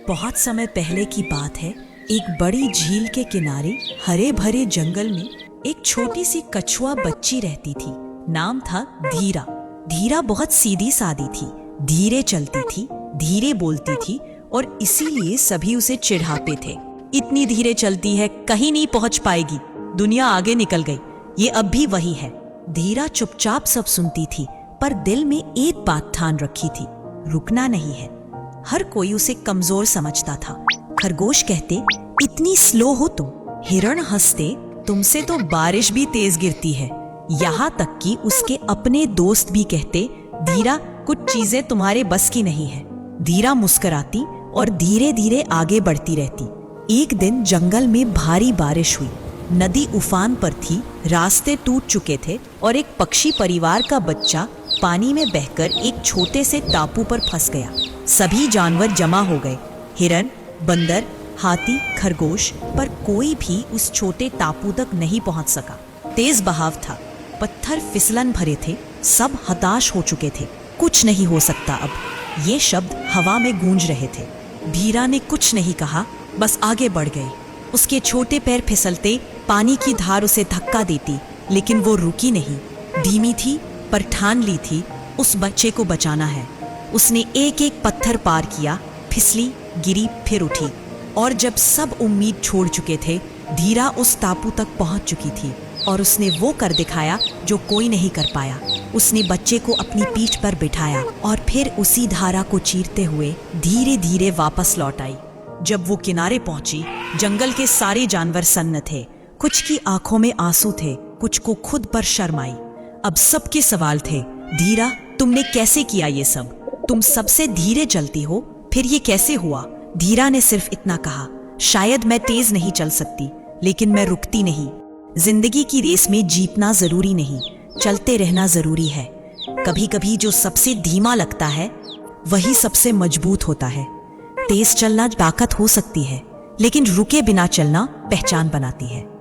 बहुत समय पहले की बात है। एक बड़ी झील के किनारे हरे भरे जंगल में एक छोटी सी कछुआ बच्ची रहती थी। नाम था धीरा। धीरा बहुत सीधी सादी थी, धीरे चलती थी, धीरे बोलती थी और इसीलिए सभी उसे चिढ़ाते थे। इतनी धीरे चलती है, कहीं नहीं पहुंच पाएगी, दुनिया आगे निकल गई। ये अब भी वही है। धीरा चुपचाप सब सुनती थी, पर दिल में एक बात ठान रखी थी, रुकना नहीं है। हर कोई उसे कमजोर समझता था। खरगोश कहते, इतनी स्लो हो तुम। हिरण हंसते, तुमसे तो बारिश भी तेज गिरती है। यहाँ तक कि उसके अपने दोस्त भी कहते, धीरा कुछ चीजें तुम्हारे बस की नहीं है। धीरा मुस्कुराती और धीरे धीरे आगे बढ़ती रहती। एक दिन जंगल में भारी बारिश हुई। नदी उफान पर थी, रास्ते टूट चुके थे और एक पक्षी परिवार का बच्चा पानी में बहकर एक छोटे से टापू पर फंस गया। सभी जानवर जमा हो गए, हिरन, बंदर, हाथी, खरगोश, पर कोई भी उस छोटे टापू तक नहीं पहुंच सका। तेज बहाव था, पत्थर फिसलन भरे थे, सब हताश हो चुके थे। कुछ नहीं हो सकता अब। ये शब्द हवा में गूंज रहे थे। धीरा ने कुछ नहीं कहा, बस आगे बढ़ गई। उसके छोटे पैर फिसलते, पानी की धार उसे धक्का देती, लेकिन वो रुकी नहीं। धीमी थी पर ठान ली थी, उस बच्चे को बचाना है। उसने एक एक पत्थर पार किया, फिसली, गिरी, फिर उठी। और जब सब उम्मीद छोड़ चुके थे, धीरा उस टापू तक पहुंच चुकी थी और उसने वो कर दिखाया जो कोई नहीं कर पाया। उसने बच्चे को अपनी पीठ पर बिठाया और फिर उसी धारा को चीरते हुए धीरे धीरे वापस लौट आई। जब वो किनारे पहुंची, जंगल के सारे जानवर सन्न थे। कुछ की आंखों में आंसू थे, कुछ को खुद पर शर्म आई। अब सबके सवाल थे, धीरा तुमने कैसे किया ये सब? तुम सबसे धीरे चलती हो, फिर ये कैसे हुआ? धीरा ने सिर्फ इतना कहा, शायद मैं तेज नहीं चल सकती, लेकिन मैं रुकती नहीं। जिंदगी की रेस में जीतना जरूरी नहीं, चलते रहना जरूरी है। कभी कभी जो सबसे धीमा लगता है वही सबसे मजबूत होता है। तेज चलना ताकत हो सकती है, लेकिन रुके बिना चलना पहचान बनाती है।